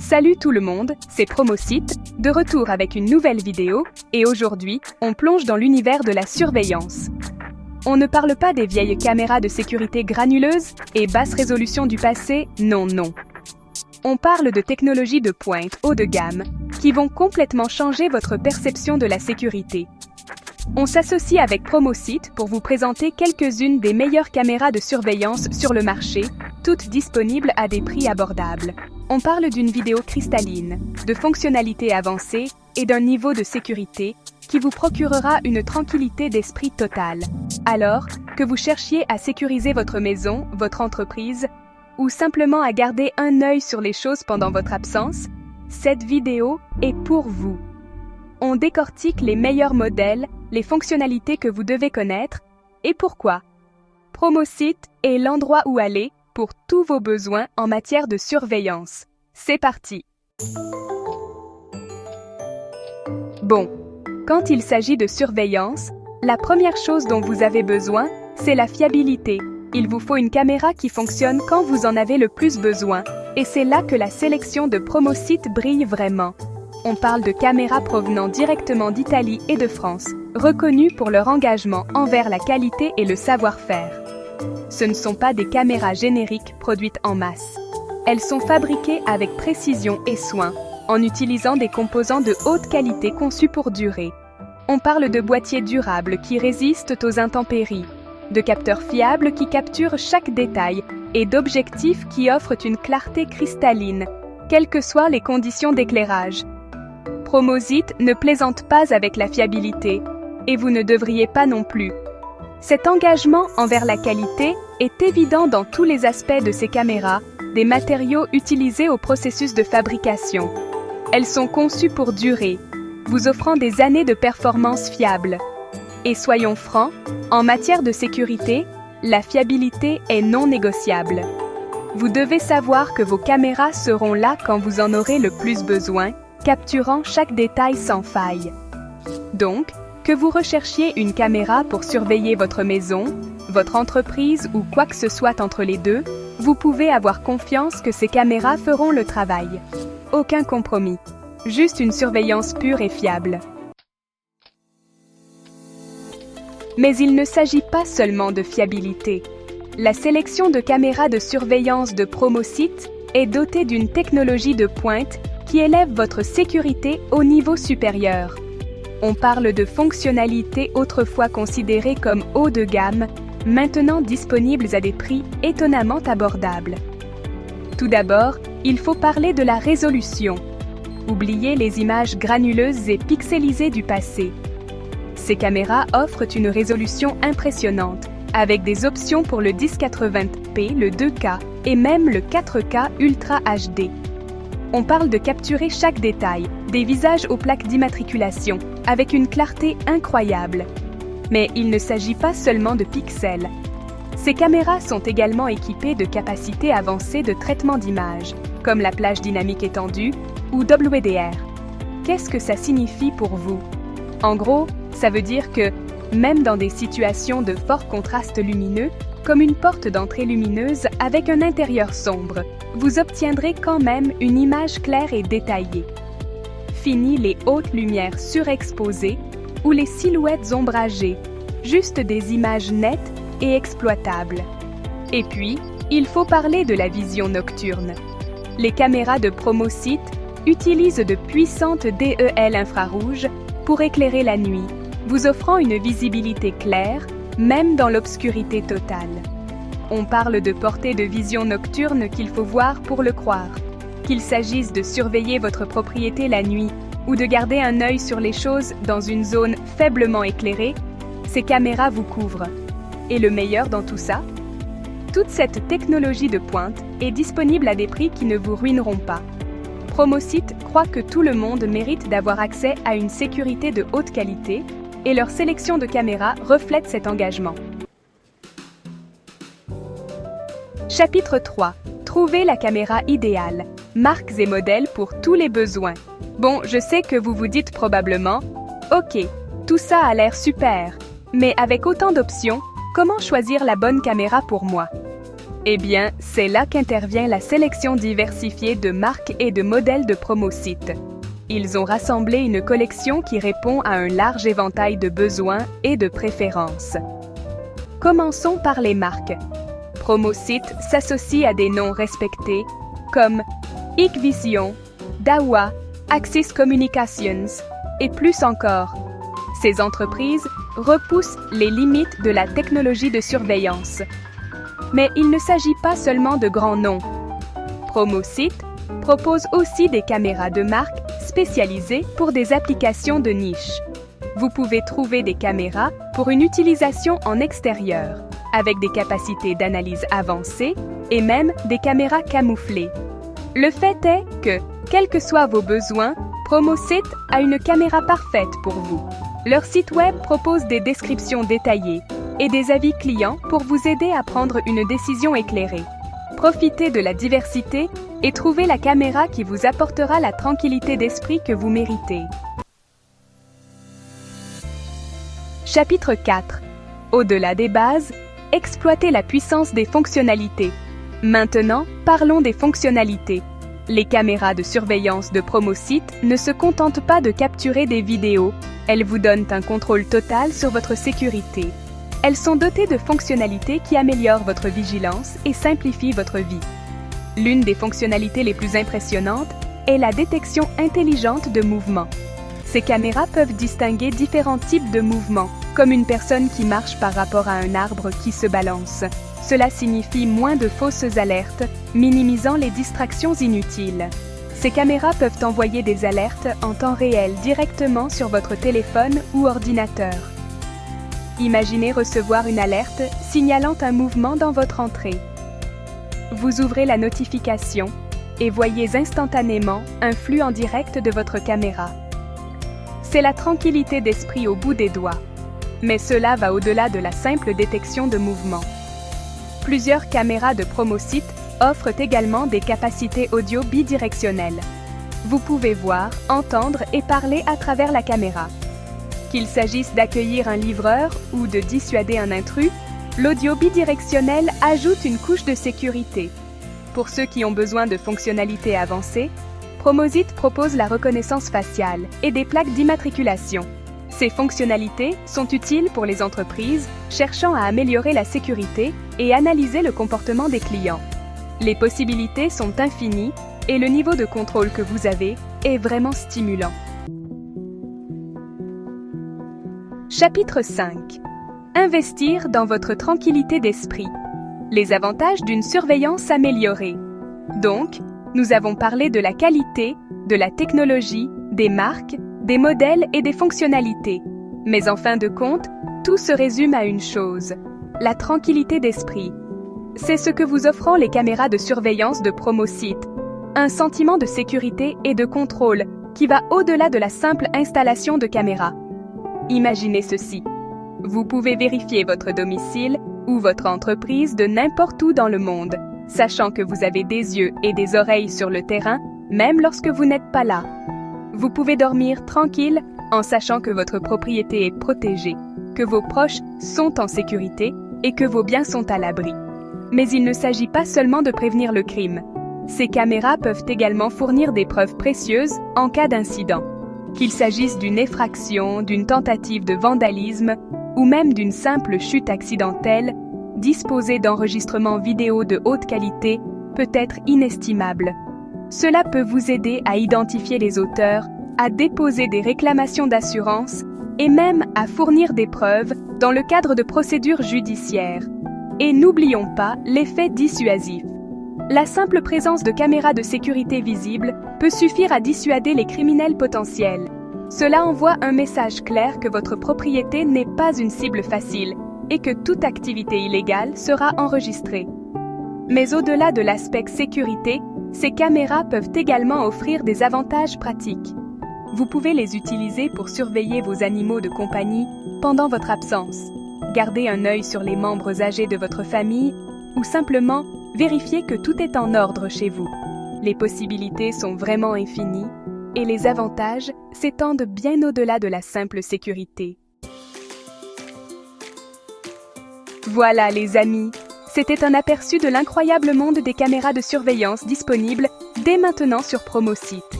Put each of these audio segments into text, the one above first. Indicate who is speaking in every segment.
Speaker 1: Salut tout le monde, c'est Promosite, de retour avec une nouvelle vidéo, et aujourd'hui, on plonge dans l'univers de la surveillance. On ne parle pas des vieilles caméras de sécurité granuleuses et basse résolution du passé, non. On parle de technologies de pointe haut de gamme, qui vont complètement changer votre perception de la sécurité. On s'associe avec Promosite pour vous présenter quelques-unes des meilleures caméras de surveillance sur le marché, toutes disponibles à des prix abordables. On parle d'une vidéo cristalline, de fonctionnalités avancées et d'un niveau de sécurité qui vous procurera une tranquillité d'esprit totale. Alors, que vous cherchiez à sécuriser votre maison, votre entreprise, ou simplement à garder un œil sur les choses pendant votre absence, cette vidéo est pour vous. On décortique les meilleurs modèles, les fonctionnalités que vous devez connaître, et pourquoi. Promosite est l'endroit où aller pour tous vos besoins en matière de surveillance. C'est parti! Bon, quand il s'agit de surveillance, la première chose dont vous avez besoin, c'est la fiabilité. Il vous faut une caméra qui fonctionne quand vous en avez le plus besoin, et c'est là que la sélection de Promosite brille vraiment. On parle de caméras provenant directement d'Italie et de France, reconnues pour leur engagement envers la qualité et le savoir-faire. Ce ne sont pas des caméras génériques produites en masse. Elles sont fabriquées avec précision et soin, en utilisant des composants de haute qualité conçus pour durer. On parle de boîtiers durables qui résistent aux intempéries, de capteurs fiables qui capturent chaque détail et d'objectifs qui offrent une clarté cristalline, quelles que soient les conditions d'éclairage. Promosite ne plaisante pas avec la fiabilité, et vous ne devriez pas non plus. Cet engagement envers la qualité est évident dans tous les aspects de ces caméras, des matériaux utilisés au processus de fabrication. Elles sont conçues pour durer, vous offrant des années de performance fiables. Et soyons francs, en matière de sécurité, la fiabilité est non négociable. Vous devez savoir que vos caméras seront là quand vous en aurez le plus besoin, capturant chaque détail sans faille. Donc, que vous recherchiez une caméra pour surveiller votre maison, votre entreprise ou quoi que ce soit entre les deux, vous pouvez avoir confiance que ces caméras feront le travail. Aucun compromis, juste une surveillance pure et fiable. Mais il ne s'agit pas seulement de fiabilité. La sélection de caméras de surveillance de Promosite est dotée d'une technologie de pointe qui élève votre sécurité au niveau supérieur. On parle de fonctionnalités autrefois considérées comme haut de gamme, maintenant disponibles à des prix étonnamment abordables. Tout d'abord, il faut parler de la résolution. Oubliez les images granuleuses et pixelisées du passé. Ces caméras offrent une résolution impressionnante, avec des options pour le 1080p, le 2K et même le 4K Ultra HD. On parle de capturer chaque détail, des visages aux plaques d'immatriculation, avec une clarté incroyable. Mais il ne s'agit pas seulement de pixels. Ces caméras sont également équipées de capacités avancées de traitement d'images, comme la plage dynamique étendue ou WDR. Qu'est-ce que ça signifie pour vous? En gros, ça veut dire que, même dans des situations de fort contraste lumineux, comme une porte d'entrée lumineuse avec un intérieur sombre, vous obtiendrez quand même une image claire et détaillée. Fini les hautes lumières surexposées ou les silhouettes ombragées, juste des images nettes et exploitables. Et puis, il faut parler de la vision nocturne. Les caméras de Promosite utilisent de puissantes DEL infrarouges pour éclairer la nuit, vous offrant une visibilité claire, même dans l'obscurité totale. On parle de portée de vision nocturne qu'il faut voir pour le croire. Qu'il s'agisse de surveiller votre propriété la nuit ou de garder un œil sur les choses dans une zone faiblement éclairée, ces caméras vous couvrent. Et le meilleur dans tout ça? Toute cette technologie de pointe est disponible à des prix qui ne vous ruineront pas. Promosite croit que tout le monde mérite d'avoir accès à une sécurité de haute qualité et leur sélection de caméras reflète cet engagement. Chapitre 3. Trouvez la caméra idéale. Marques et modèles pour tous les besoins. Bon, je sais que vous vous dites probablement « Ok, tout ça a l'air super, mais avec autant d'options, comment choisir la bonne caméra pour moi ?» Eh bien, c'est là qu'intervient la sélection diversifiée de marques et de modèles de Promosite. Ils ont rassemblé une collection qui répond à un large éventail de besoins et de préférences. Commençons par les marques. Promosite s'associe à des noms respectés comme Hikvision, Dahua, Axis Communications et plus encore. Ces entreprises repoussent les limites de la technologie de surveillance. Mais il ne s'agit pas seulement de grands noms. Promosite propose aussi des caméras de marque spécialisées pour des applications de niche. Vous pouvez trouver des caméras pour une utilisation en extérieur, avec des capacités d'analyse avancées et même des caméras camouflées. Le fait est que, quels que soient vos besoins, Promosite a une caméra parfaite pour vous. Leur site web propose des descriptions détaillées et des avis clients pour vous aider à prendre une décision éclairée. Profitez de la diversité et trouvez la caméra qui vous apportera la tranquillité d'esprit que vous méritez. Chapitre 4. Au-delà des bases, exploitez la puissance des fonctionnalités. Maintenant, parlons des fonctionnalités. Les caméras de surveillance de Promosite ne se contentent pas de capturer des vidéos, elles vous donnent un contrôle total sur votre sécurité. Elles sont dotées de fonctionnalités qui améliorent votre vigilance et simplifient votre vie. L'une des fonctionnalités les plus impressionnantes est la détection intelligente de mouvements. Ces caméras peuvent distinguer différents types de mouvements, comme une personne qui marche par rapport à un arbre qui se balance. Cela signifie moins de fausses alertes, minimisant les distractions inutiles. Ces caméras peuvent envoyer des alertes en temps réel directement sur votre téléphone ou ordinateur. Imaginez recevoir une alerte signalant un mouvement dans votre entrée. Vous ouvrez la notification et voyez instantanément un flux en direct de votre caméra. C'est la tranquillité d'esprit au bout des doigts. Mais cela va au-delà de la simple détection de mouvements. Plusieurs caméras de Promosite offrent également des capacités audio bidirectionnelles. Vous pouvez voir, entendre et parler à travers la caméra. Qu'il s'agisse d'accueillir un livreur ou de dissuader un intrus, l'audio bidirectionnel ajoute une couche de sécurité. Pour ceux qui ont besoin de fonctionnalités avancées, Promosite propose la reconnaissance faciale et des plaques d'immatriculation. Ces fonctionnalités sont utiles pour les entreprises cherchant à améliorer la sécurité et analyser le comportement des clients. Les possibilités sont infinies et le niveau de contrôle que vous avez est vraiment stimulant. Chapitre 5. Investir dans votre tranquillité d'esprit. Les avantages d'une surveillance améliorée. Donc, nous avons parlé de la qualité, de la technologie, des marques, des modèles et des fonctionnalités. Mais en fin de compte, tout se résume à une chose, la tranquillité d'esprit. C'est ce que vous offront les caméras de surveillance de Promosite. Un sentiment de sécurité et de contrôle qui va au-delà de la simple installation de caméras. Imaginez ceci. Vous pouvez vérifier votre domicile ou votre entreprise de n'importe où dans le monde, sachant que vous avez des yeux et des oreilles sur le terrain, même lorsque vous n'êtes pas là. Vous pouvez dormir tranquille en sachant que votre propriété est protégée, que vos proches sont en sécurité et que vos biens sont à l'abri. Mais il ne s'agit pas seulement de prévenir le crime. Ces caméras peuvent également fournir des preuves précieuses en cas d'incident. Qu'il s'agisse d'une effraction, d'une tentative de vandalisme ou même d'une simple chute accidentelle, disposer d'enregistrements vidéo de haute qualité peut être inestimable. Cela peut vous aider à identifier les auteurs, à déposer des réclamations d'assurance et même à fournir des preuves dans le cadre de procédures judiciaires. Et n'oublions pas l'effet dissuasif. La simple présence de caméras de sécurité visibles peut suffire à dissuader les criminels potentiels. Cela envoie un message clair que votre propriété n'est pas une cible facile et que toute activité illégale sera enregistrée. Mais au-delà de l'aspect sécurité, ces caméras peuvent également offrir des avantages pratiques. Vous pouvez les utiliser pour surveiller vos animaux de compagnie pendant votre absence, garder un œil sur les membres âgés de votre famille ou simplement vérifier que tout est en ordre chez vous. Les possibilités sont vraiment infinies et les avantages s'étendent bien au-delà de la simple sécurité. Voilà les amis, C'était un aperçu de l'incroyable monde des caméras de surveillance disponibles dès maintenant sur Promosite.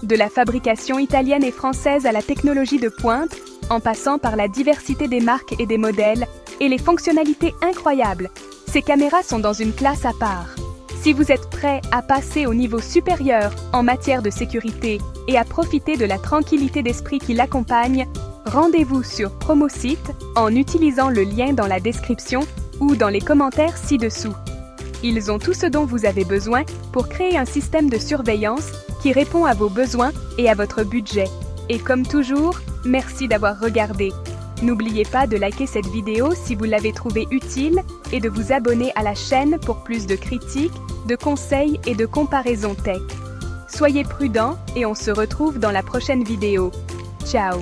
Speaker 1: De la fabrication italienne et française à la technologie de pointe, en passant par la diversité des marques et des modèles, et les fonctionnalités incroyables, ces caméras sont dans une classe à part. Si vous êtes prêt à passer au niveau supérieur en matière de sécurité et à profiter de la tranquillité d'esprit qui l'accompagne, rendez-vous sur Promosite en utilisant le lien dans la description ou dans les commentaires ci-dessous. Ils ont tout ce dont vous avez besoin pour créer un système de surveillance qui répond à vos besoins et à votre budget. Et comme toujours, merci d'avoir regardé. N'oubliez pas de liker cette vidéo si vous l'avez trouvée utile et de vous abonner à la chaîne pour plus de critiques, de conseils et de comparaisons tech. Soyez prudents et on se retrouve dans la prochaine vidéo. Ciao!